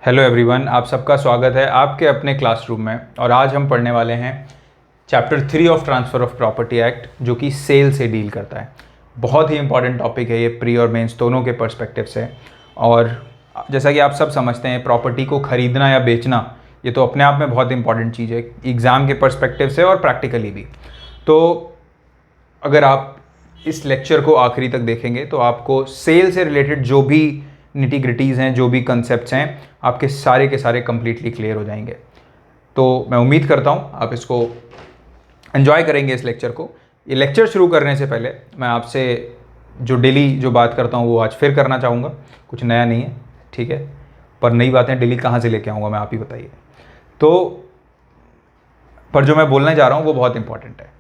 Hello everyone, आप सबका स्वागत है आपके अपने क्लासरूम में। और आज हम पढ़ने वाले हैं chapter 3 of transfer of property act, जो कि सेल से डील करता है। बहुत ही इंपॉर्टेंट टॉपिक है ये, प्री और मेंस दोनों के पर्सपेक्टिव से। और जैसा कि आप सब समझते हैं, प्रॉपर्टी को ख़रीदना या बेचना ये तो अपने आप में बहुत इंपॉर्टेंट चीज़ है, एग्ज़ाम के पर्सपेक्टिव से और प्रैक्टिकली भी। तो अगर आप इस लेक्चर को आखिरी तक देखेंगे तो आपको सेल से रिलेटेड जो भी निटी ग्रिटीज़ हैं, जो भी कंसेप्ट्स हैं, आपके सारे के सारे कंप्लीटली क्लियर हो जाएंगे। तो मैं उम्मीद करता हूँ आप इसको एंजॉय करेंगे इस लेक्चर को। ये लेक्चर शुरू करने से पहले मैं आपसे जो डेली जो बात करता हूँ वो आज फिर करना चाहूँगा। कुछ नया नहीं है, ठीक है, पर नई बातें डेली कहाँ से लेके आऊँगा मैं, आप ही बताइए। तो पर जो मैं बोलने जा रहा हूँ वो बहुत इंपॉर्टेंट है।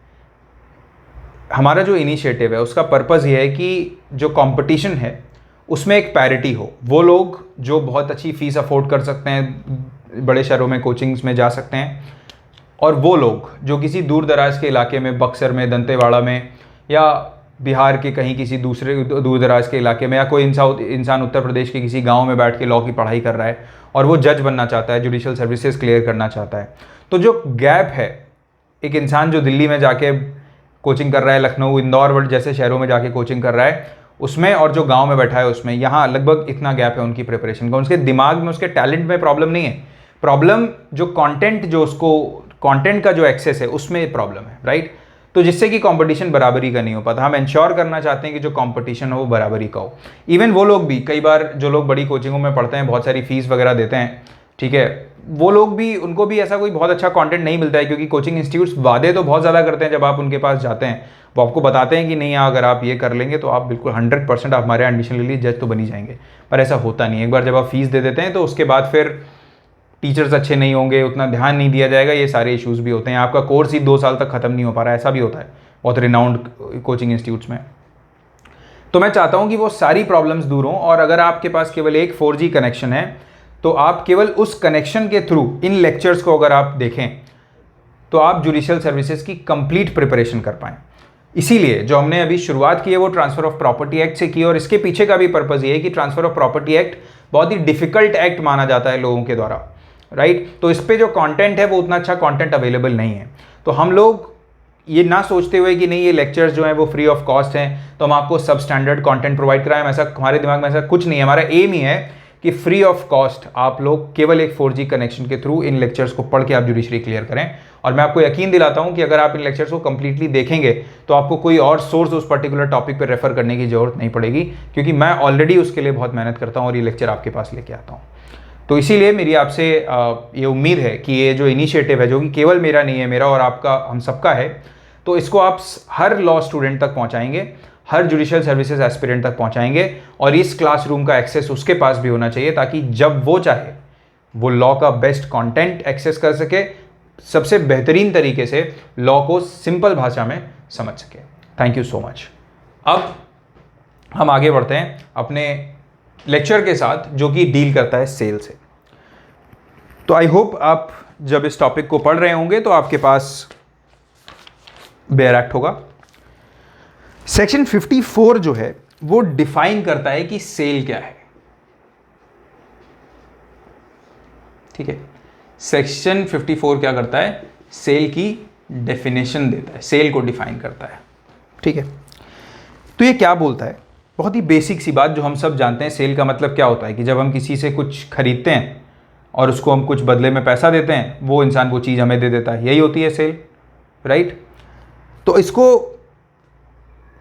हमारा जो इनिशिएटिव है उसका पर्पज़ ये है कि जो कंपटीशन है उसमें एक पैरिटी हो। वो लोग जो बहुत अच्छी फ़ीस अफोर्ड कर सकते हैं, बड़े शहरों में कोचिंग्स में जा सकते हैं, और वो लोग जो किसी दूर दराज के इलाके में, बक्सर में, दंतेवाड़ा में, या बिहार के कहीं किसी दूसरे दूर दराज के इलाके में, या कोई इंसान उत्तर प्रदेश के किसी गांव में बैठ के लॉ की पढ़ाई कर रहा है और वो जज बनना चाहता है, जुडिशल सर्विसेज क्लियर करना चाहता है। तो जो गैप है, एक इंसान जो दिल्ली में जाके कोचिंग कर रहा है, लखनऊ, इंदौर जैसे शहरों में जाके कोचिंग कर रहा है उसमें, और जो गांव में बैठा है उसमें, यहाँ लगभग इतना गैप है उनकी प्रिपरेशन का। उसके दिमाग में, उसके टैलेंट में प्रॉब्लम नहीं है, प्रॉब्लम जो कंटेंट, जो उसको कंटेंट का जो एक्सेस है उसमें प्रॉब्लम है, राइट। तो जिससे कि कंपटीशन बराबरी का नहीं हो पाता। हम इंश्योर करना चाहते हैं कि जो कंपटीशन हो वो बराबरी का हो। इवन वो लोग भी, कई बार जो लोग बड़ी कोचिंगों में पढ़ते हैं, बहुत सारी फीस वगैरह देते हैं, ठीक है, वो लोग भी, उनको भी ऐसा कोई बहुत अच्छा कंटेंट नहीं मिलता है, क्योंकि कोचिंग इंस्टीट्यूट्स वादे तो बहुत ज़्यादा करते हैं। जब आप उनके पास जाते हैं वो आपको बताते हैं कि नहीं, अगर आप ये कर लेंगे तो आप बिल्कुल 100% आप हमारे एडमिशन ले लिए जज तो बनी जाएंगे, पर ऐसा होता नहीं है। एक बार जब आप फीस दे देते हैं तो उसके बाद फिर टीचर्स अच्छे नहीं होंगे, उतना ध्यान नहीं दिया जाएगा, ये सारे इश्यूज़ भी होते हैं। आपका कोर्स ही 2 साल तक ख़त्म नहीं हो पा रहा है, ऐसा भी होता है बहुत रिनाउंड कोचिंग इंस्टीट्यूट्स में। तो मैं चाहता हूँ कि वो सारी प्रॉब्लम्स दूर हों, और अगर आपके पास केवल एक 4G कनेक्शन है तो आप केवल उस कनेक्शन के थ्रू इन लेक्चर्स को अगर आप देखें तो आप जुडिशियल सर्विसेज की कंप्लीट प्रिपरेशन कर पाएँ। इसीलिए जो हमने अभी शुरुआत की है वो ट्रांसफ़र ऑफ प्रॉपर्टी एक्ट से की, और इसके पीछे का भी पर्पज़ ये है कि ट्रांसफ़र ऑफ प्रॉपर्टी एक्ट बहुत ही डिफ़िकल्ट एक्ट माना जाता है लोगों के द्वारा, राइट। तो इस पे जो कंटेंट है वो उतना अच्छा कंटेंट अवेलेबल नहीं है। तो हम लोग ये ना सोचते हुए कि नहीं ये लेक्चर्स जो हैं वो फ्री ऑफ कॉस्ट हैं तो हम आपको सब स्टैंडर्ड कंटेंट प्रोवाइड कराएं, ऐसा हमारे दिमाग में ऐसा कुछ नहीं है। हमारा एम ही है कि फ्री ऑफ कॉस्ट आप लोग केवल एक 4G कनेक्शन के थ्रू इन लेक्चर्स को पढ़ के आप जुडिशरी क्लियर करें। और मैं आपको यकीन दिलाता हूं कि अगर आप इन लेक्चर्स को कंप्लीटली देखेंगे तो आपको कोई और सोर्स उस पर्टिकुलर टॉपिक पर रेफर करने की जरूरत नहीं पड़ेगी, क्योंकि मैं ऑलरेडी उसके लिए बहुत मेहनत करता हूं और ये लेक्चर आपके पास लेके आता हूं। तो इसीलिए मेरी आपसे ये उम्मीद है कि ये जो इनिशिएटिव है, जो कि केवल मेरा नहीं है, मेरा और आपका, हम सबका है, तो इसको आप हर लॉ स्टूडेंट तक पहुंचाएंगे, हर जुडिशियल सर्विसेज एस्पिरेंट तक पहुंचाएंगे, और इस क्लासरूम का एक्सेस उसके पास भी होना चाहिए, ताकि जब वो चाहे वो लॉ का बेस्ट कंटेंट एक्सेस कर सके, सबसे बेहतरीन तरीके से लॉ को सिंपल भाषा में समझ सके। Thank you so much. अब हम आगे बढ़ते हैं अपने लेक्चर के साथ, जो कि डील करता है सेल से। तो आई होप आप जब इस टॉपिक को पढ़ रहे होंगे तो आपके पास बेयर एक्ट होगा। सेक्शन 54 जो है वो डिफाइन करता है कि सेल क्या है, ठीक है। सेक्शन 54 क्या करता है, सेल की डेफिनेशन देता है, सेल को डिफाइन करता है, ठीक है। तो ये क्या बोलता है, बहुत ही बेसिक सी बात जो हम सब जानते हैं। सेल का मतलब क्या होता है कि जब हम किसी से कुछ खरीदते हैं और उसको हम कुछ बदले में पैसा देते हैं, वो इंसान वो चीज़ हमें दे देता है, यही होती है सेल, राइट। तो इसको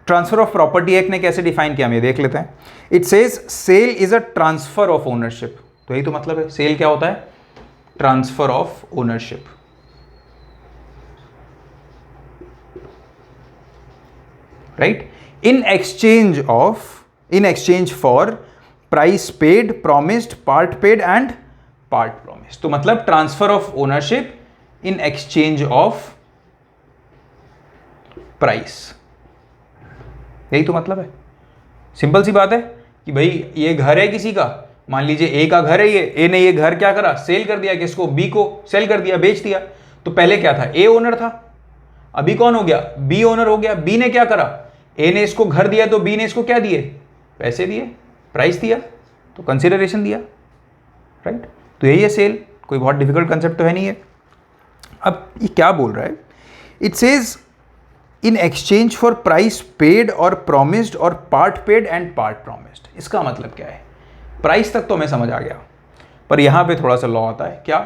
ट्रांसफर ऑफ प्रॉपर्टी एक्ट ने कैसे डिफाइन किया, हम ये देख लेते हैं। It says sale is a transfer of ownership. तो यही तो मतलब है, सेल क्या होता है, transfer of ownership, right. In exchange for price paid, promised, part paid and part promised. तो मतलब transfer of ownership in exchange of price, यही तो मतलब है। सिंपल सी बात है कि भाई ये घर है किसी का, मान लीजिए ए का घर है, ये ए ने ये घर क्या करा, सेल कर दिया, किसको, बी को सेल कर दिया, बेच दिया। तो पहले क्या था, ए ओनर था, अभी कौन हो गया, बी ओनर हो गया। बी ने क्या करा, ए ने इसको घर दिया तो बी ने इसको क्या दिए, पैसे दिए, प्राइस दिया, तो कंसिडरेशन दिया, राइट। तो यही है सेल, कोई बहुत डिफिकल्ट कंसेप्ट तो है नहीं है। अब ये क्या बोल रहा है, it says in exchange for price paid और प्रोमिस्ड और part paid and part promised. इसका मतलब क्या है, प्राइस तक तो हमें समझ आ गया, पर यहां पे थोड़ा सा लॉ आता है क्या,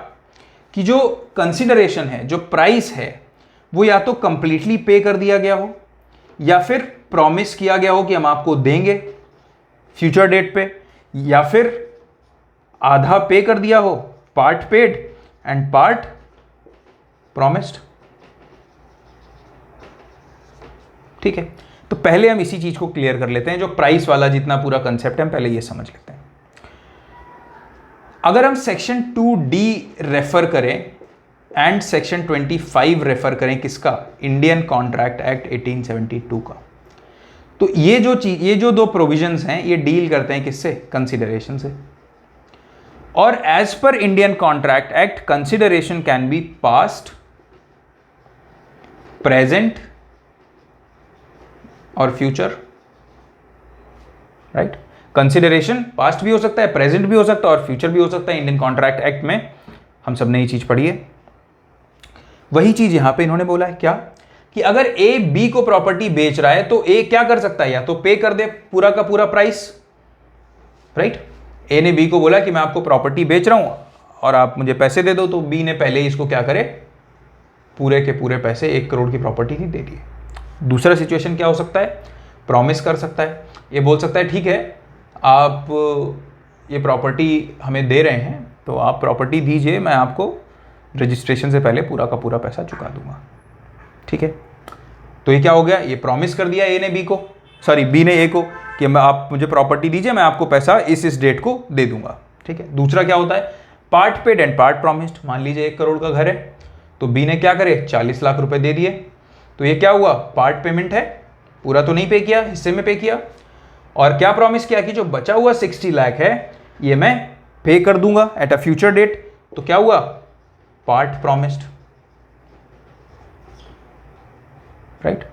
कि जो कंसिडरेशन है, जो प्राइस है, वो या तो कंप्लीटली पे कर दिया गया हो या फिर प्रॉमिस किया गया हो कि हम आपको देंगे फ्यूचर डेट पे, या फिर आधा पे कर दिया हो, part paid and part promised. ठीक है, तो पहले हम इसी चीज को क्लियर कर लेते हैं, जो प्राइस वाला जितना पूरा कंसेप्ट है हम पहले ये समझ लेते हैं। अगर हम सेक्शन 2D रेफर करें एंड सेक्शन 25 रेफर करें, किसका, इंडियन कॉन्ट्रैक्ट एक्ट 1872 का, तो ये जो दो प्रोविजंस हैं ये डील करते हैं किससे, कंसिडरेशन से। और as per Indian contract act consideration can be past, present और फ्यूचर, राइट। कंसिडरेशन पास्ट भी हो सकता है, प्रेजेंट भी हो सकता है और फ्यूचर भी हो सकता है। इंडियन कॉन्ट्रैक्ट एक्ट में हम सब ने ये चीज पढ़ी है। वही चीज यहां पे इन्होंने बोला है क्या, कि अगर ए बी को प्रॉपर्टी बेच रहा है तो ए क्या कर सकता है, या तो पे कर दे पूरा का पूरा प्राइस, राइट। ए ने बी को बोला कि मैं आपको प्रॉपर्टी बेच रहा हूं और आप मुझे पैसे दे दो, तो बी ने पहले ही इसको क्या करे, पूरे के पूरे पैसे 1 करोड़ की प्रॉपर्टी की दे दिए। दूसरा सिचुएशन क्या हो सकता है, प्रॉमिस कर सकता है, ये बोल सकता है ठीक है आप ये प्रॉपर्टी हमें दे रहे हैं तो आप प्रॉपर्टी दीजिए, मैं आपको रजिस्ट्रेशन से पहले पूरा का पूरा पैसा चुका दूंगा। ठीक है, तो ये क्या हो गया, ये प्रॉमिस कर दिया ए ने बी को, सॉरी बी ने ए को, कि मैं आप मुझे प्रॉपर्टी दीजिए, मैं आपको पैसा इस डेट को दे दूंगा। ठीक है, दूसरा क्या होता है, part paid and part promised. मान लीजिए 1 करोड़ का घर है तो बी ने क्या करे, 40 लाख रुपए दे दिए, तो ये क्या हुआ, पार्ट पेमेंट है, पूरा तो नहीं पे किया, हिस्से में पे किया। और क्या प्रॉमिस किया कि जो बचा हुआ 60 लाख है ये मैं पे कर दूंगा एट अ फ्यूचर डेट, तो क्या हुआ, पार्ट प्रॉमिस्ड, राइट।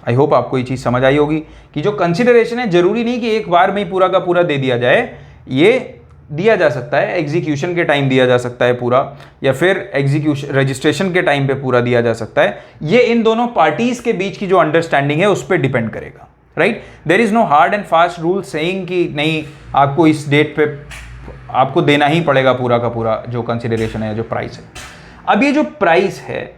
आई होप आपको ये चीज समझ आई होगी कि जो कंसिडरेशन है जरूरी नहीं कि एक बार में ही पूरा का पूरा दे दिया जाए, ये दिया जा सकता है एग्जीक्यूशन के टाइम दिया जा सकता है पूरा, या फिर एग्जीक्यूशन रजिस्ट्रेशन के टाइम पे पूरा दिया जा सकता है। ये इन दोनों पार्टीज के बीच की जो अंडरस्टैंडिंग है उस पर डिपेंड करेगा, right. There is no hard and fast rule saying कि नहीं आपको इस डेट पे आपको देना ही पड़ेगा पूरा का पूरा जो कंसिडरेशन है, जो प्राइस है। अब ये जो प्राइस है,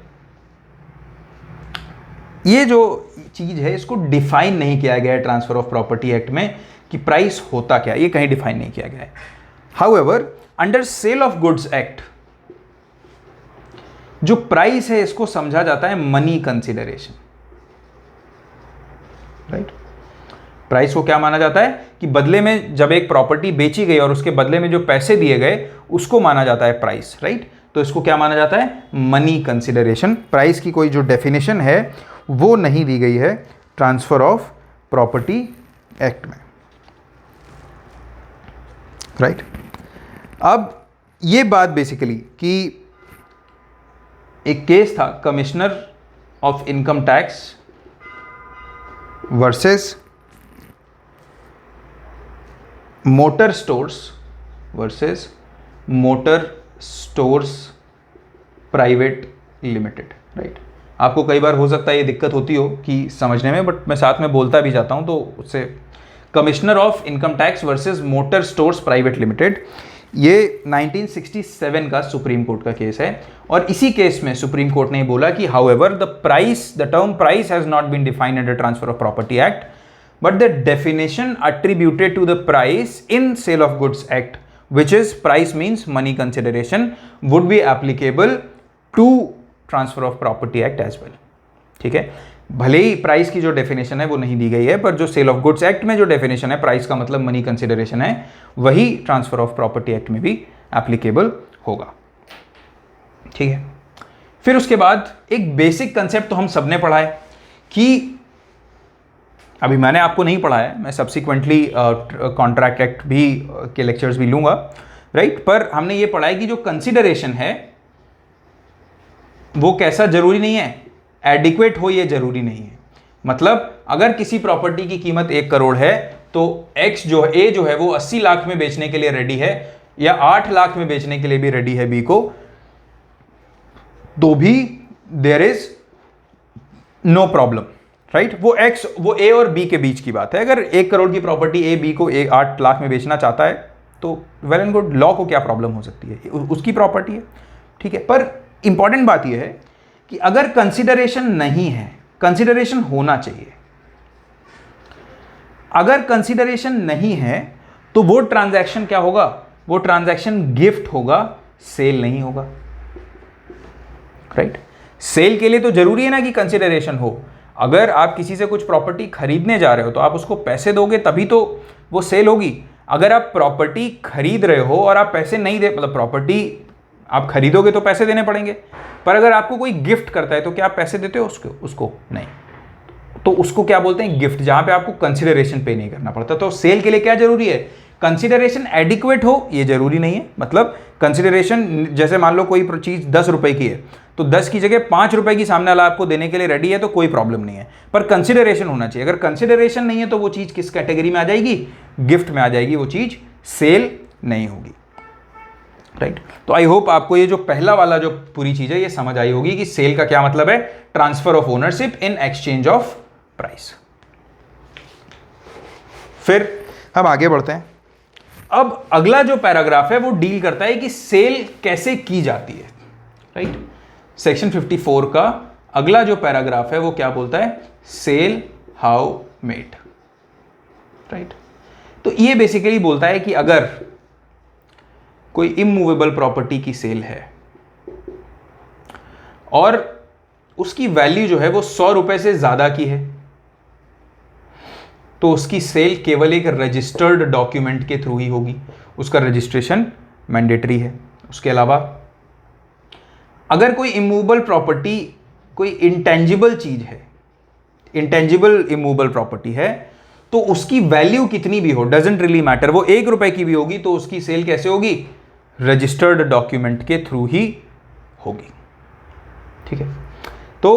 ये जो चीज है इसको डिफाइन नहीं किया गया है ट्रांसफर ऑफ प्रॉपर्टी एक्ट में कि प्राइस होता क्या, ये कहीं डिफाइन नहीं किया गया है। However under sale of goods act जो प्राइस है इसको समझा जाता है मनी कंसिडरेशन, राइट। प्राइस को क्या माना जाता है कि बदले में जब एक प्रॉपर्टी बेची गई और उसके बदले में जो पैसे दिए गए उसको माना जाता है प्राइस, राइट। तो इसको क्या माना जाता है, मनी कंसिडरेशन। प्राइस की कोई जो डेफिनेशन है वो नहीं दी गई है ट्रांसफर ऑफ प्रॉपर्टी एक्ट में, राइट। अब ये बात बेसिकली कि एक केस था commissioner of income tax versus motor stores versus motor stores private limited, right. आपको कई बार हो सकता है ये दिक्कत होती हो कि समझने में, बट मैं साथ में बोलता भी जाता हूं तो उससे, commissioner of income tax versus motor stores private limited, ये 1967 का सुप्रीम कोर्ट का केस है। और इसी केस में सुप्रीम कोर्ट ने बोला कि however the term price has not been defined under transfer of property act, but the definition attributed to the price in sale of goods act which is price means money consideration would be applicable to transfer of property act as well। ठीक है, भले ही price की जो definition है वो नहीं दी गई है, पर जो सेल ऑफ गुड्स एक्ट में जो डेफिनेशन है प्राइस का मतलब मनी कंसिडरेशन है, वही ट्रांसफर ऑफ प्रॉपर्टी एक्ट में भी एप्लीकेबल होगा। ठीक है, फिर उसके बाद एक बेसिक कंसेप्ट तो हम सबने पढ़ा है कि अभी मैंने आपको नहीं पढ़ा है, मैं सब्सिक्वेंटली कॉन्ट्रैक्ट एक्ट भी के लेक्चर्स भी लूंगा, राइट। पर हमने ये पढ़ा है कि जो कंसिडरेशन है वो कैसा जरूरी नहीं है, एडिक्वेट हो ये जरूरी नहीं है। मतलब अगर किसी प्रॉपर्टी की कीमत 1 करोड़ है तो एक्स जो ए जो है वो 80 लाख में बेचने के लिए रेडी है, या 8 लाख में बेचने के लिए भी रेडी है बी को, तो भी there is no problem, right. वो ए और बी के बीच की बात है। अगर 1 करोड़ की प्रॉपर्टी ए बी को 8 लाख में बेचना चाहता है तो वेल एंड गुड, लॉ को क्या प्रॉब्लम हो सकती है, उसकी प्रॉपर्टी है, ठीक है। पर इंपॉर्टेंट बात यह है कि अगर कंसिडरेशन नहीं है, कंसिडरेशन होना चाहिए। अगर कंसिडरेशन नहीं है तो वो ट्रांजैक्शन क्या होगा, वो ट्रांजैक्शन गिफ्ट होगा, सेल नहीं होगा, राइट। सेल के लिए तो जरूरी है ना कि कंसिडरेशन हो। अगर आप किसी से कुछ प्रॉपर्टी खरीदने जा रहे हो तो आप उसको पैसे दोगे तभी तो वो सेल होगी। अगर आप प्रॉपर्टी खरीद रहे हो और आप पैसे नहीं दे, मतलब प्रॉपर्टी आप खरीदोगे तो पैसे देने पड़ेंगे, पर अगर आपको कोई गिफ्ट करता है तो क्या आप पैसे देते हो उसको नहीं, तो उसको क्या बोलते हैं, गिफ्ट, जहां पे आपको कंसिडरेशन पे नहीं करना पड़ता। तो सेल के लिए क्या जरूरी है, कंसिडरेशन एडिक्वेट हो, ये जरूरी नहीं है। मतलब कंसिडरेशन, जैसे मान लो कोई चीज 10 रुपए की है तो 10 की जगह 5 रुपए की सामने वाला आपको देने के लिए रेडी है तो कोई प्रॉब्लम नहीं है, पर कंसिडरेशन होना चाहिए। अगर कंसिडरेशन नहीं है तो वो चीज किस कैटेगरी में आ जाएगी, गिफ्ट में आ जाएगी, वो चीज सेल नहीं होगी, राइट। तो आई होप आपको ये जो पहला वाला जो पूरी चीज है ये समझ आई होगी कि सेल का क्या मतलब है, transfer of ownership in exchange of price. फिर हम आगे बढ़ते हैं। अब अगला जो पैराग्राफ है वो डील करता है कि सेल कैसे की जाती है, राइट। सेक्शन 54 का अगला जो पैराग्राफ है वो क्या बोलता है, सेल हाउ मेड, राइट। तो ये बेसिकली बोलता है कि अगर कोई इमूवेबल प्रॉपर्टी की सेल है और उसकी वैल्यू जो है वो 100 रुपए से ज्यादा की है, तो उसकी सेल केवल एक रजिस्टर्ड डॉक्यूमेंट के थ्रू ही होगी, उसका रजिस्ट्रेशन मैंडेटरी है। उसके अलावा अगर कोई इमूवेबल प्रॉपर्टी कोई इंटेंजिबल चीज है, इंटेंजिबल इमूवेबल प्रॉपर्टी है, तो उसकी वैल्यू कितनी भी हो, डजंट रियली मैटर, वो 1 रुपए की भी होगी तो उसकी सेल कैसे होगी, रजिस्टर्ड डॉक्यूमेंट के थ्रू ही होगी, ठीक है। तो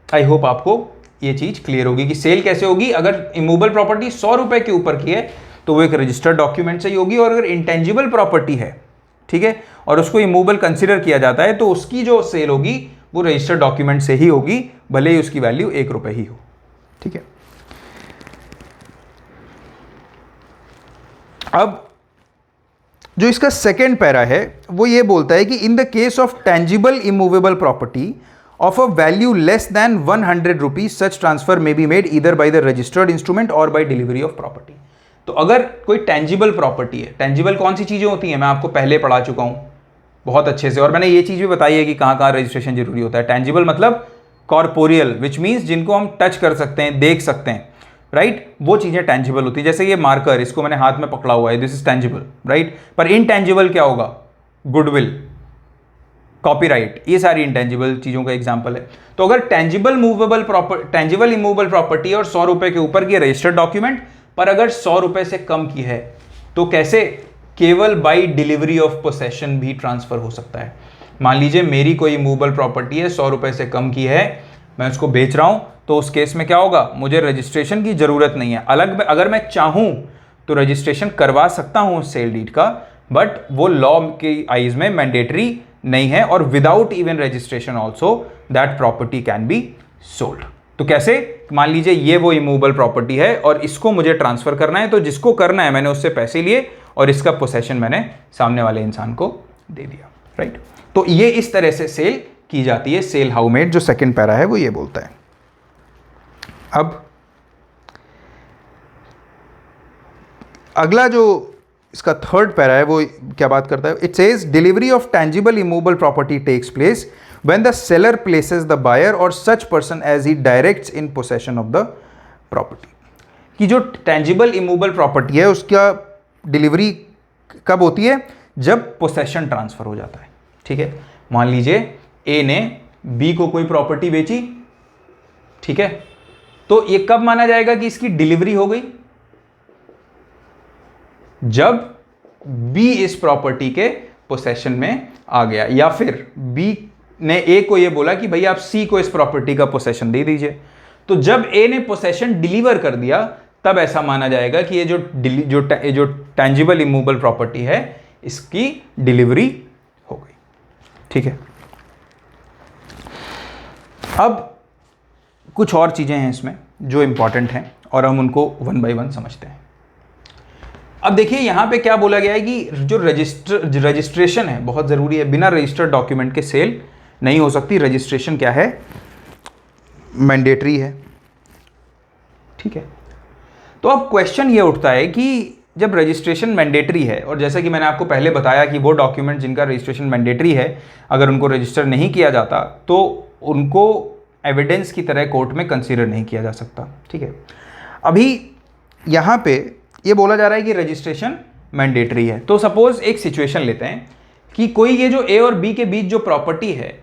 आई होप आपको ये चीज क्लियर होगी कि सेल कैसे होगी। अगर इमूवेबल प्रॉपर्टी 100 रुपए के ऊपर की है तो वो एक रजिस्टर्ड डॉक्यूमेंट से ही होगी, और अगर इंटेंजिबल प्रॉपर्टी है, ठीक है, और उसको इमूवेबल कंसीडर किया जाता है तो उसकी जो सेल होगी वो रजिस्टर्ड डॉक्यूमेंट से ही होगी, भले ही उसकी वैल्यू 1 रुपए ही हो, ठीक है। अब जो इसका सेकेंड पैरा है वो ये बोलता है कि in the case of tangible immovable property of a value less than 100 rupees, such transfer may be made either by the registered instrument or by delivery of property। तो अगर कोई टेंजिबल प्रॉपर्टी है, टेंजिबल कौन सी चीजें होती हैं, मैं आपको पहले पढ़ा चुका हूं बहुत अच्छे से, और मैंने ये चीज भी बताई है कि कहां कहां रजिस्ट्रेशन जरूरी होता है। टेंजिबल मतलब कॉर्पोरियल, विच मीन्स जिनको हम टच कर सकते हैं, देख सकते हैं, राइट, वो चीजें टेंजिबल होती है। जैसे ये मार्कर, इसको मैंने हाथ में पकड़ा हुआ है, दिस इज टेंजिबल, राइट। पर इनटेंजिबल क्या होगा, गुडविल, कॉपीराइट, ये सारी इंटेंजिबल चीजों का एग्जांपल है। तो अगर टेंजिबल इमूवेबल प्रॉपर्टी और 100 रुपए के ऊपर की रजिस्टर्ड डॉक्यूमेंट, पर अगर 100 रुपए से कम की है तो कैसे, केवल बाई डिलीवरी ऑफ पोसेशन भी ट्रांसफर हो सकता है। मान लीजिए मेरी कोई इमूवेबल प्रॉपर्टी है, 100 रुपए से कम की है, मैं उसको बेच रहा हूं, तो उस केस में क्या होगा, मुझे रजिस्ट्रेशन की जरूरत नहीं है। अलग अगर मैं चाहूं तो रजिस्ट्रेशन करवा सकता हूं सेल डीड का, बट वो लॉ के आइज में मैंडेटरी नहीं है, और without even registration also that property can be sold. तो कैसे, मान लीजिए ये वो इमूवेबल प्रॉपर्टी है और इसको मुझे ट्रांसफर करना है, तो जिसको करना है मैंने उससे पैसे लिए और इसका पोसेशन मैंने सामने वाले इंसान को दे दिया, राइट। तो ये इस तरह से सेल की जाती है, सेल हाउ मेड, जो सेकंड पैरा है वो ये बोलता है। अब अगला जो इसका थर्ड पैरा है वो क्या बात करता है, it says delivery of tangible immovable property takes place when the seller places the buyer और such person as he directs in possession of the property. कि जो टेंजिबल इमूवेबल प्रॉपर्टी है उसका डिलीवरी कब होती है, जब पोसेशन ट्रांसफर हो जाता है, ठीक है। मान लीजिए ए ने बी को कोई प्रॉपर्टी बेची, ठीक है, तो ये कब माना जाएगा कि इसकी डिलीवरी हो गई, जब बी इस प्रॉपर्टी के पोसेशन में आ गया, या फिर बी ने ए को ये बोला कि भाई आप सी को इस प्रॉपर्टी का पोसेशन दे दीजिए। तो जब ए ने पोसेशन डिलीवर कर दिया तब ऐसा माना जाएगा कि ये जो टैंजिबल इमूवेबल प्रॉपर्टी है इसकी डिलीवरी हो गई। ठीक है, अब कुछ और चीजें हैं इसमें जो इंपॉर्टेंट हैं और हम उनको वन बाय वन समझते हैं। अब देखिए यहां पे क्या बोला गया है कि जो रजिस्ट्रेशन है बहुत जरूरी है, बिना रजिस्टर्ड डॉक्यूमेंट के सेल नहीं हो सकती। रजिस्ट्रेशन क्या है, मैंडेटरी है। ठीक है, तो अब क्वेश्चन ये उठता है कि जब रजिस्ट्रेशन मैंडेटरी है, और जैसा कि मैंने आपको पहले बताया कि वो डॉक्यूमेंट जिनका रजिस्ट्रेशन मैंडेटरी है अगर उनको रजिस्टर नहीं किया जाता तो उनको एविडेंस की तरह कोर्ट में कंसीडर नहीं किया जा सकता। ठीक है, अभी यहाँ पे ये बोला जा रहा है कि रजिस्ट्रेशन मैंडेटरी है। तो सपोज एक सिचुएशन लेते हैं कि कोई ये जो ए और बी के बीच जो प्रॉपर्टी है,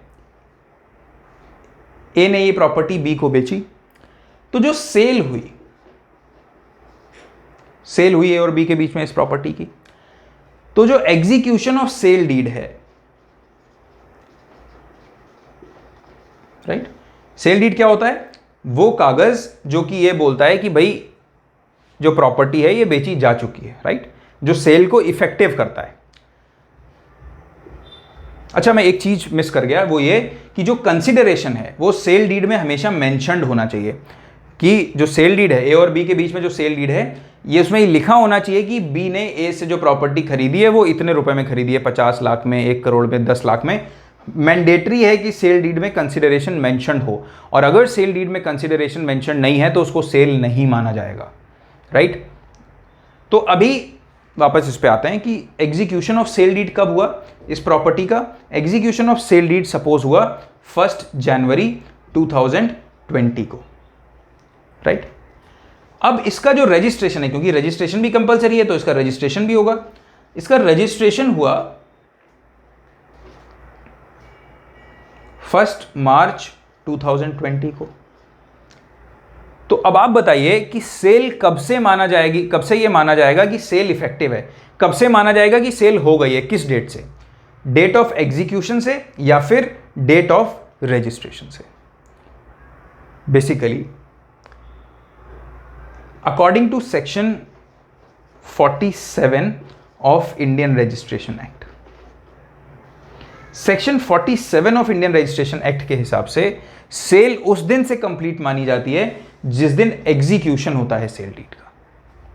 ए ने ये प्रॉपर्टी बी को बेची, तो जो सेल हुई ए और बी के बीच में इस प्रॉपर्टी की, तो जो एग्जीक्यूशन ऑफ सेल डीड है, राइट, सेल डीड क्या होता है, वो कागज जो कि ये बोलता है कि भाई जो प्रॉपर्टी है ये बेची जा चुकी है, राइट, जो सेल को इफेक्टिव करता है। अच्छा, मैं एक चीज मिस कर गया, वो ये कि जो कंसिडरेशन है वो सेल डीड में हमेशा मेंशन्ड होना चाहिए कि जो सेल डीड है ए और बी के बीच में जो सेल डीड है ये उसमें लिखा होना चाहिए कि बी ने ए से जो प्रॉपर्टी खरीदी है वो इतने रुपए में खरीदी है, 50 लाख में, 1 करोड़ में, 10 लाख में। मैंडेटरी है कि सेल डीड में कंसिडरेशन मेंशन्ड हो, और अगर सेल डीड में कंसिडरेशन मेंशन्ड नहीं है तो उसको सेल नहीं माना जाएगा, राइट। तो अभी वापस इस पे आते हैं कि एग्जीक्यूशन ऑफ सेल डीड कब हुआ इस प्रॉपर्टी का। Execution of sale deed suppose हुआ 1 जनवरी 2020 को, राइट। अब इसका जो रजिस्ट्रेशन है, क्योंकि रजिस्ट्रेशन भी कंपलसरी है तो इसका रजिस्ट्रेशन भी होगा। इसका रजिस्ट्रेशन हुआ 1 मार्च 2020 को। तो अब आप बताइए कि सेल कब से माना जाएगी, कब से ये माना जाएगा कि सेल इफेक्टिव है, कब से माना जाएगा कि सेल हो गई है, किस डेट से, डेट ऑफ एग्जीक्यूशन से या फिर डेट ऑफ रजिस्ट्रेशन से। Basically according to section 47 of Indian registration act, section 47 of Indian registration act के हिसाब से सेल उस दिन से कंप्लीट मानी जाती है जिस दिन एग्जीक्यूशन होता है सेल डीड का,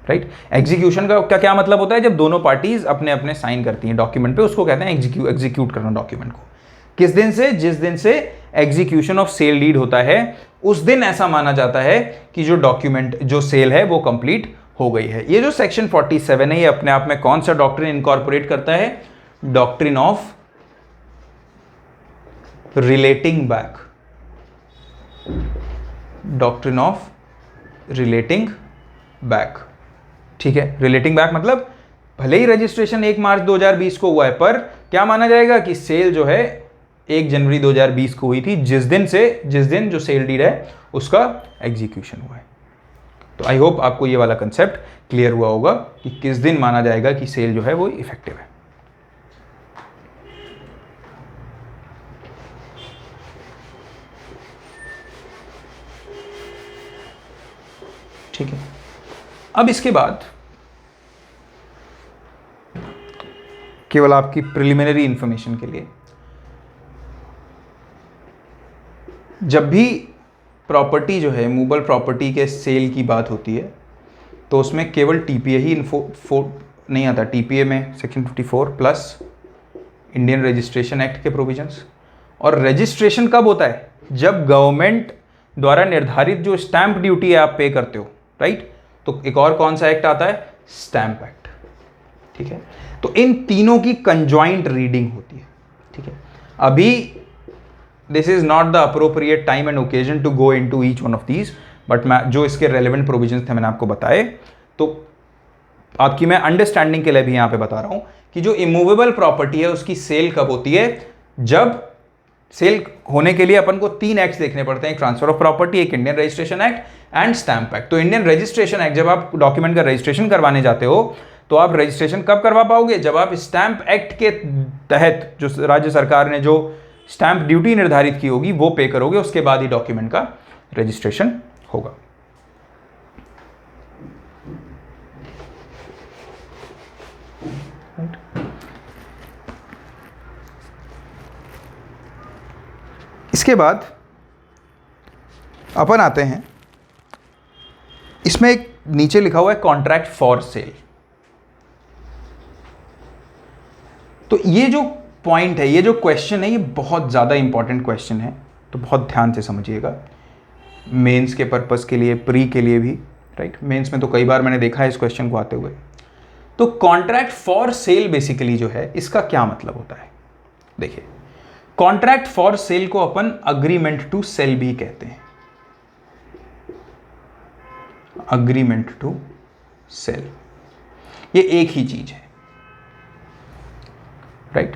राइट। एग्जीक्यूशन का क्या मतलब होता है, जब दोनों पार्टीज अपने अपने साइन करती हैं डॉक्यूमेंट पे, उसको कहते हैं एग्जीक्यूट करना डॉक्यूमेंट को। किस दिन से, जिस दिन से एग्जीक्यूशन ऑफ सेल डीड होता है उस दिन ऐसा माना जाता है कि जो डॉक्यूमेंट, जो सेल है वो कंप्लीट हो गई है। ये जो सेक्शन 47 है ये अपने आप में कौन सा डॉक्ट्रिन इनकॉर्पोरेट करता है, doctrine of relating back, doctrine of relating back. ठीक है, रिलेटिंग बैक मतलब भले ही रजिस्ट्रेशन 1 मार्च 2020 को हुआ है पर क्या माना जाएगा कि सेल जो है 1 जनवरी 2020 को हुई थी, जिस दिन जो सेल डीड है उसका एग्जीक्यूशन हुआ है। तो आई होप आपको ये वाला कंसेप्ट क्लियर हुआ होगा कि किस दिन माना जाएगा कि सेल जो है वो इफेक्टिव है। ठीक है, अब इसके बाद केवल आपकी प्रिलिमिनरी इंफॉर्मेशन के लिए, जब भी प्रॉपर्टी जो है मूवेबल प्रॉपर्टी के सेल की बात होती है तो उसमें केवल टीपीए ही नहीं आता। टीपीए में section 54 plus Indian registration act के प्रोविजंस। और रजिस्ट्रेशन कब होता है, जब गवर्नमेंट द्वारा निर्धारित जो स्टैंप ड्यूटी है आप पे करते हो, राइट। तो एक और कौन सा एक्ट आता है, स्टैंप एक्ट। ठीक है, तो इन तीनों की कंजॉइंट रीडिंग होती है। ठीक है, अभी this is not the appropriate time and occasion to go into each one of these, but मैं जो इसके रेलेवेंट प्रोविजंस थे मैंने आपको बताए, तो आपकी मैं अंडरस्टैंडिंग के लिए भी यहां पे बता रहा हूं कि जो इमूवेबल प्रॉपर्टी है उसकी सेल कब होती है, जब सेल होने के लिए अपन को 3 एक्ट्स देखने पड़ते हैं, एक ट्रांसफर ऑफ प्रॉपर्टी, एक Indian registration act and stamp act. तो इंडियन रजिस्ट्रेशन एक्ट, जब आप डॉक्यूमेंट का रजिस्ट्रेशन करवाने जाते हो तो आप रजिस्ट्रेशन कब करवा पाओगे, जब आप स्टैंप एक्ट के तहत जो राज्य सरकार ने जो स्टैंप ड्यूटी निर्धारित की होगी वो पे करोगे, उसके बाद ही डॉक्यूमेंट का रजिस्ट्रेशन होगा। इसके बाद अपन आते हैं, इसमें एक नीचे लिखा हुआ है कॉन्ट्रैक्ट फॉर सेल। तो ये जो पॉइंट है, ये जो क्वेश्चन है, ये बहुत ज़्यादा इंपॉर्टेंट क्वेश्चन है, तो बहुत ध्यान से समझिएगा। मेंस के पर्पस के लिए, प्री के लिए भी, राइट। मेंस में तो कई बार मैंने देखा है इस क्वेश्चन को आते हुए। तो कॉन्ट्रैक्ट फॉर सेल बेसिकली जो है, इसका क्या मतलब होता है? देखिए, कॉन्ट्रैक्ट फॉर सेल को अपन अग्रीमेंट टू सेल भी कहते हैं। अग्रीमेंट टू सेल, ये एक ही चीज है, राइट।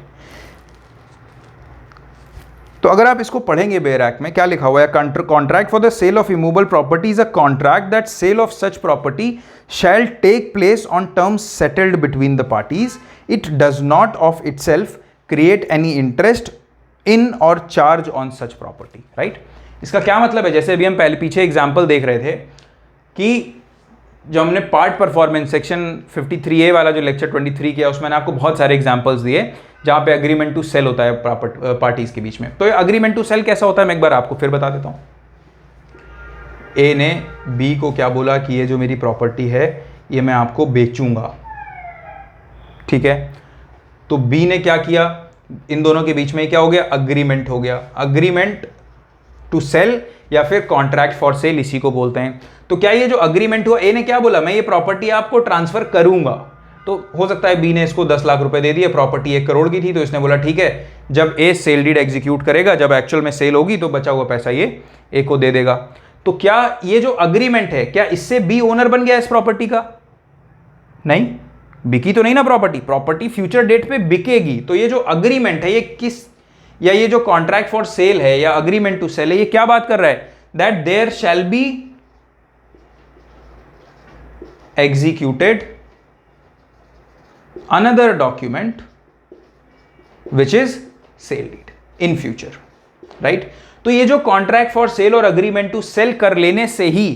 तो अगर आप इसको पढ़ेंगे बेयर एक्ट में क्या लिखा हुआ है, contract for the sale of immovable property is a contract that sale of such property shall take place on terms settled between the parties. It does not of itself create any interest in or charge on such property, right. इसका क्या मतलब है? जैसे अभी हम पहले पीछे example देख रहे थे कि जो हमने पार्ट परफॉर्मेंस सेक्शन 53A वाला जो लेक्चर 23 किया, उसमें मैंने आपको बहुत सारे एग्जांपल्स दिए जहां पे अग्रीमेंट टू सेल होता है पार्टीज के बीच में। तो ये अग्रीमेंट टू सेल कैसा होता है, मैं एक बार आपको फिर बता देता हूं। ए ने बी को क्या बोला कि ये जो मेरी प्रॉपर्टी है ये मैं आपको बेचूंगा, ठीक है। तो बी ने क्या किया, इन दोनों के बीच में क्या हो गया, अग्रीमेंट हो गया। अग्रीमेंट टू सेल या फिर कॉन्ट्रैक्ट फॉर सेल इसी को बोलते हैं। तो क्या ये जो अग्रीमेंट हुआ, ए ने क्या बोला, मैं ये प्रॉपर्टी आपको ट्रांसफर करूंगा। तो हो सकता है बी ने इसको 10 लाख रुपए दे दिए, प्रॉपर्टी 1 करोड़ की थी, तो इसने बोला ठीक है, जब ए सेल डीड एग्जीक्यूट करेगा, जब एक्चुअल में सेल होगी तो बचा हुआ पैसा ये ए को दे देगा। तो क्या ये जो अग्रीमेंट है, क्या इससे बी ओनर बन गया इस प्रॉपर्टी का? नहीं, बिकी तो नहीं ना प्रॉपर्टी फ्यूचर डेट पे बिकेगी। तो ये जो अग्रीमेंट है, ये किस, या ये जो कॉन्ट्रैक्ट फॉर सेल है या अग्रीमेंट टू सेल है, ये क्या बात कर रहा है, that there shall be executed another document which is sale deed in future, right. तो ये जो कॉन्ट्रैक्ट फॉर सेल और अग्रीमेंट टू सेल कर लेने से ही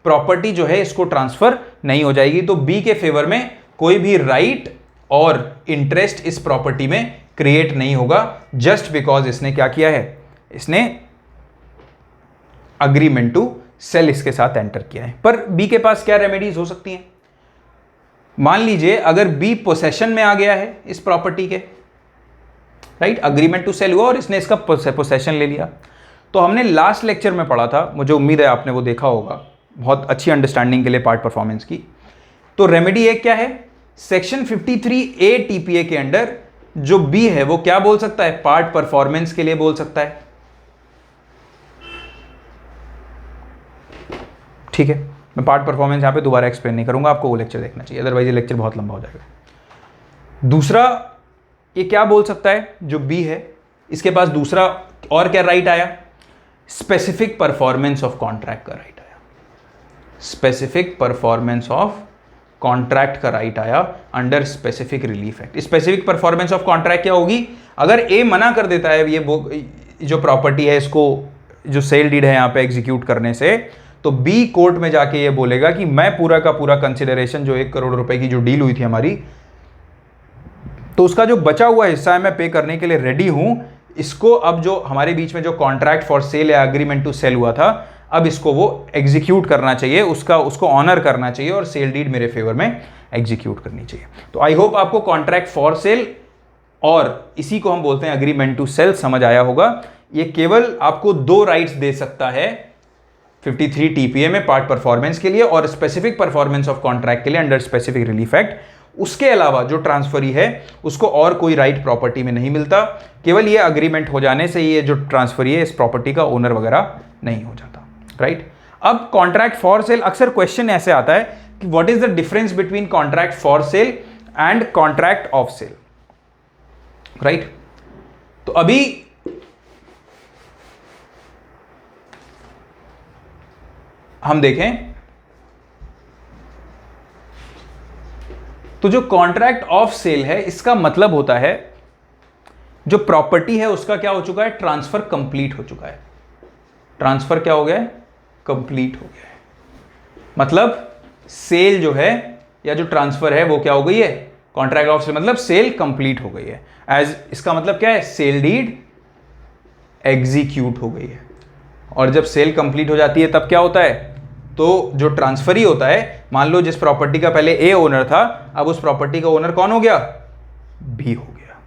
प्रॉपर्टी जो है इसको ट्रांसफर नहीं हो जाएगी। तो बी के फेवर में कोई भी राइट और इंटरेस्ट इस प्रॉपर्टी में क्रिएट नहीं होगा, जस्ट बिकॉज इसने क्या किया है, इसने अग्रीमेंट टू सेल इसके साथ एंटर किया है। पर बी के पास क्या रेमेडीज हो सकती हैं? मान लीजिए अगर बी पोसेशन में आ गया है इस प्रॉपर्टी के, राइट, अग्रीमेंट टू सेल हुआ और इसने इसका पोसेशन ले लिया। तो हमने लास्ट लेक्चर में पढ़ा था, मुझे उम्मीद है आपने वो देखा होगा, बहुत अच्छी अंडरस्टैंडिंग के लिए पार्ट परफॉर्मेंस की। तो रेमेडी एक क्या है, सेक्शन 53A टीपीए के अंडर जो बी है वो क्या बोल सकता है, पार्ट परफॉर्मेंस के लिए बोल सकता है, ठीक है। मैं पार्ट परफॉर्मेंस यहां पे दोबारा एक्सप्लेन नहीं करूंगा, आपको वो लेक्चर देखना चाहिए, अदरवाइज ये लेक्चर बहुत लंबा हो जाएगा। दूसरा ये क्या बोल सकता है, जो बी है इसके पास दूसरा और क्या राइट आया, स्पेसिफिक परफॉर्मेंस ऑफ कॉन्ट्रैक्ट का राइट आया। स्पेसिफिक परफॉर्मेंस ऑफ कॉन्ट्रैक्ट का राइट आया under specific relief act. Specific performance of contract क्या होगी, अगर ए मना कर देता है ये जो प्रॉपर्टी है इसको, जो सेल डीड है यहां पे एग्जीक्यूट करने से, तो बी कोर्ट में जाके ये बोलेगा कि मैं पूरा का पूरा कंसिडरेशन, जो 1 करोड़ रुपए की जो डील हुई थी हमारी, तो उसका जो बचा हुआ हिस्सा है मैं पे करने के लिए रेडी हूं। इसको अब जो हमारे बीच में जो कॉन्ट्रैक्ट फॉर सेल या अग्रीमेंट टू सेल हुआ था, अब इसको वो एग्जीक्यूट करना चाहिए, उसको ऑनर करना चाहिए और सेल डीड मेरे फेवर में एग्जीक्यूट करनी चाहिए। तो आई होप आपको कॉन्ट्रैक्ट फॉर सेल और इसी को हम बोलते हैं अग्रीमेंट टू सेल समझ आया होगा। ये केवल आपको 2 राइट्स दे सकता है 53 टीपीए में पार्ट परफॉर्मेंस के लिए और स्पेसिफिक परफॉर्मेंस ऑफ कॉन्ट्रैक्ट के लिए अंडर स्पेसिफिक रिलीफ एक्ट। उसके अलावा जो ट्रांसफरी है उसको और कोई राइट प्रॉपर्टी में नहीं मिलता, केवल ये अग्रीमेंट हो जाने से ये जो ट्रांसफरी है इस प्रॉपर्टी का ओनर वगैरह नहीं हो जाता, राइट। अब कॉन्ट्रैक्ट फॉर सेल, अक्सर क्वेश्चन ऐसे आता है कि what is the difference between contract for sale and contract of sale, right. तो अभी हम देखें तो जो कॉन्ट्रैक्ट ऑफ सेल है इसका मतलब होता है जो प्रॉपर्टी है उसका क्या हो चुका है, ट्रांसफर कंप्लीट हो चुका है। ट्रांसफर क्या हो गया है, कंप्लीट हो गया है। मतलब सेल जो है या जो ट्रांसफर है वो क्या हो गई है, कॉन्ट्रैक्ट ऑफ सेल, मतलब सेल कंप्लीट हो गई है। एज इसका मतलब क्या है, सेल डीड एग्जीक्यूट हो गई है। और जब सेल कंप्लीट हो जाती है तब क्या होता है, तो जो ट्रांसफरी होता है, मान लो जिस प्रॉपर्टी का पहले ए ओनर था, अब उस प्रॉपर्टी का ओनर कौन हो गया, बी हो गया,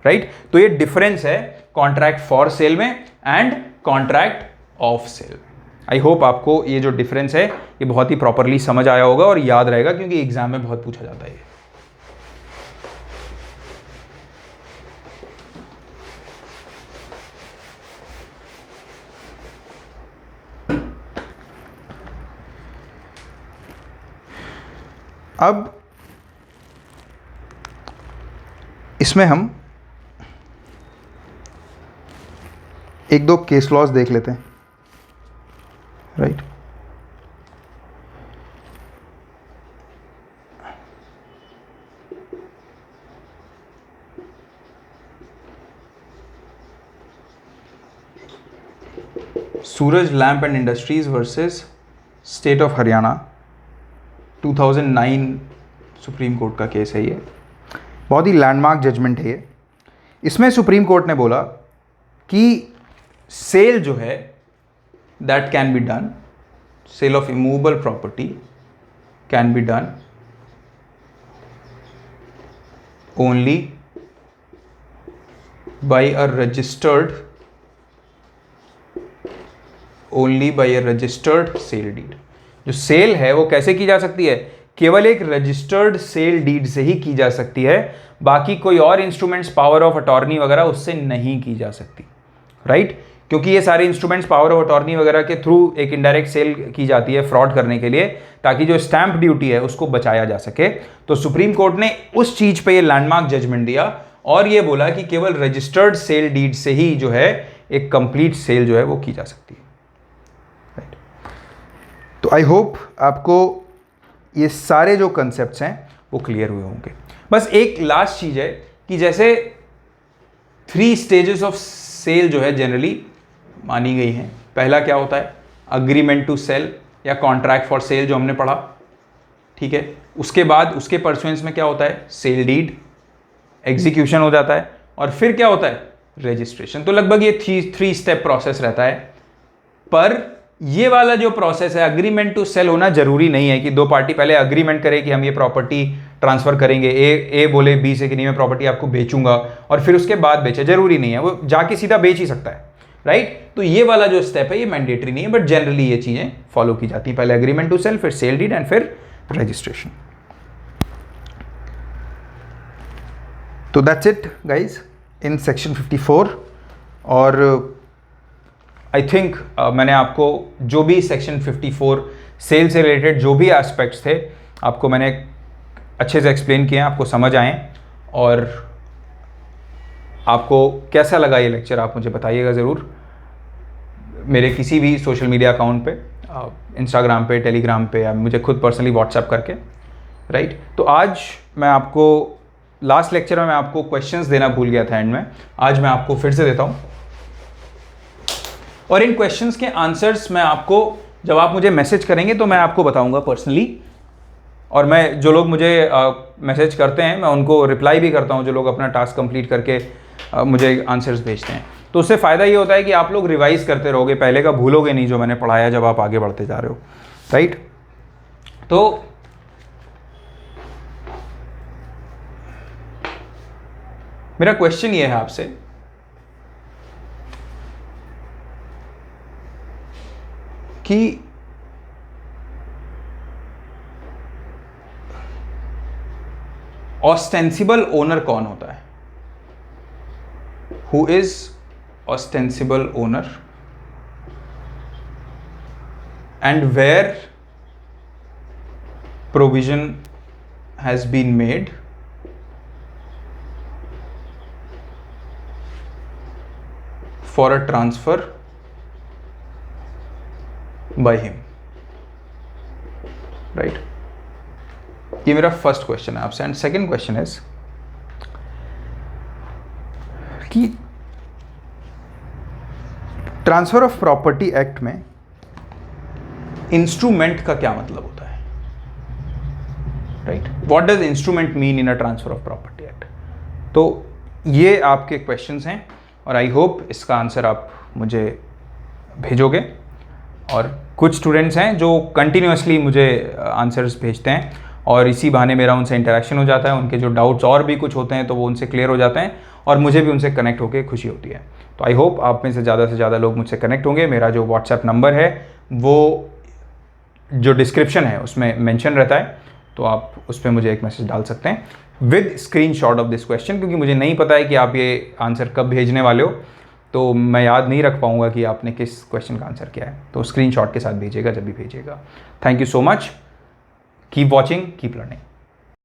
राइट। तो ये डिफरेंस है कॉन्ट्रैक्ट फॉर सेल में and contract of sale. I hope आपको ये जो डिफरेंस है ये बहुत ही प्रॉपरली समझ आया होगा और याद रहेगा, क्योंकि एग्जाम में बहुत पूछा जाता है। अब इसमें हम एक दो केस लॉज देख लेते हैं, right. Suraj lamp and industries versus state of Haryana, 2009 supreme court का केस है ये। बहुत ही लैंडमार्क जजमेंट है ये। इसमें सुप्रीम कोर्ट ने बोला कि सेल जो है that can be done, sale of immovable property can be done only by a registered sale deed. जो सेल है वो कैसे की जा सकती है, केवल एक रजिस्टर्ड सेल डीड से ही की जा सकती है, बाकी कोई और इंस्ट्रूमेंट्स, पावर ऑफ अटॉर्नी वगैरह उससे नहीं की जा सकती, राइट। क्योंकि ये सारे इंस्ट्रूमेंट्स पावर ऑफ अटॉर्नी वगैरह के थ्रू एक इनडायरेक्ट सेल की जाती है फ्रॉड करने के लिए, ताकि जो स्टैंप ड्यूटी है उसको बचाया जा सके। तो सुप्रीम कोर्ट ने उस चीज पे ये लैंडमार्क जजमेंट दिया और ये बोला कि केवल रजिस्टर्ड सेल डीड से ही जो है एक कंप्लीट सेल जो है वो की जा सकती है, राइट। तो आई होप आपको ये सारे जो कंसेप्ट्स हैं वो क्लियर हुए होंगे। बस एक लास्ट चीज है कि जैसे 3 स्टेजेस ऑफ सेल जो है जनरली मानी गई हैं। पहला क्या होता है, अग्रीमेंट टू सेल या कॉन्ट्रैक्ट फॉर सेल जो हमने पढ़ा, ठीक है। उसके बाद उसके परसुएंस में क्या होता है, सेल डीड, एग्जीक्यूशन हो जाता है, और फिर क्या होता है, रजिस्ट्रेशन। तो लगभग ये 3 स्टेप प्रोसेस रहता है। पर ये वाला जो प्रोसेस है अग्रीमेंट टू सेल होना जरूरी नहीं है कि दो पार्टी पहले अग्रीमेंट करे कि हम ये प्रॉपर्टी ट्रांसफर करेंगे, ए बोले बी से कि नहीं मैं प्रॉपर्टी आपको बेचूंगा, और फिर उसके बाद बेचे, जरूरी नहीं है, वो जाके सीधा बेच ही सकता है, राइट। तो ये वाला जो स्टेप है ये मैंडेटरी नहीं है, बट जनरली ये चीजें फॉलो की जाती हैं, पहले अग्रीमेंट टू सेल, फिर सेल डीड एंड फिर रजिस्ट्रेशन। तो that's it guys in section 54। और आई थिंक मैंने आपको जो भी सेक्शन 54 सेल से रिलेटेड जो भी एस्पेक्ट्स थे आपको मैंने अच्छे से एक्सप्लेन किए हैं, आपको समझ आए। और आपको कैसा लगा ये लेक्चर आप मुझे बताइएगा ज़रूर, मेरे किसी भी सोशल मीडिया अकाउंट पे, इंस्टाग्राम पे, टेलीग्राम पे, या मुझे खुद पर्सनली व्हाट्सएप करके, राइट। तो आज मैं आपको लास्ट लेक्चर में मैं आपको क्वेश्चंस देना भूल गया था एंड में, आज मैं आपको फिर से देता हूँ। और इन क्वेश्चंस के आंसर्स मैं आपको, जब आप मुझे मैसेज करेंगे तो मैं आपको बताऊंगा पर्सनली, और मैं जो लोग मुझे मैसेज करते हैं मैं उनको रिप्लाई भी करता हूं, जो लोग अपना टास्क कंप्लीट करके मुझे आंसर्स भेजते हैं। तो उससे फ़ायदा ये होता है कि आप लोग रिवाइज करते रहोगे, पहले का भूलोगे नहीं जो मैंने पढ़ाया जब आप आगे बढ़ते जा रहे हो, राइट। तो मेरा क्वेश्चन ये है आपसे कि ऑस्टेंसिबल ओनर कौन होता है, who is ostensible owner, and where provision has been made for a transfer by him, right? ये मेरा फर्स्ट क्वेश्चन है आपसे। एंड सेकेंड क्वेश्चन इज कि ट्रांसफर ऑफ प्रॉपर्टी एक्ट में इंस्ट्रूमेंट का क्या मतलब होता है, right? What does instrument mean in a transfer of property act? तो ये आपके क्वेश्चंस हैं और आई होप इसका आंसर आप मुझे भेजोगे। और कुछ स्टूडेंट्स हैं जो कंटिन्यूसली मुझे आंसर्स भेजते हैं और इसी बहाने मेरा उनसे इंटरेक्शन हो जाता है, उनके जो डाउट्स और भी कुछ होते हैं तो वो उनसे क्लियर हो जाते हैं और मुझे भी उनसे कनेक्ट होकर खुशी होती है। तो आई होप आप में से ज़्यादा लोग मुझसे कनेक्ट होंगे। मेरा जो व्हाट्सएप नंबर है वो जो डिस्क्रिप्शन है उसमें मेंशन रहता है, तो आप उस पर मुझे एक मैसेज डाल सकते हैं with screenshot of this question, क्योंकि मुझे नहीं पता है कि आप ये आंसर कब भेजने वाले हो, तो मैं याद नहीं रख पाऊंगा कि आपने किस क्वेश्चन का आंसर किया है। तो स्क्रीनशॉट के साथ भेजिएगा जब भी भेजिएगा। Thank you so much, keep watching, keep learning.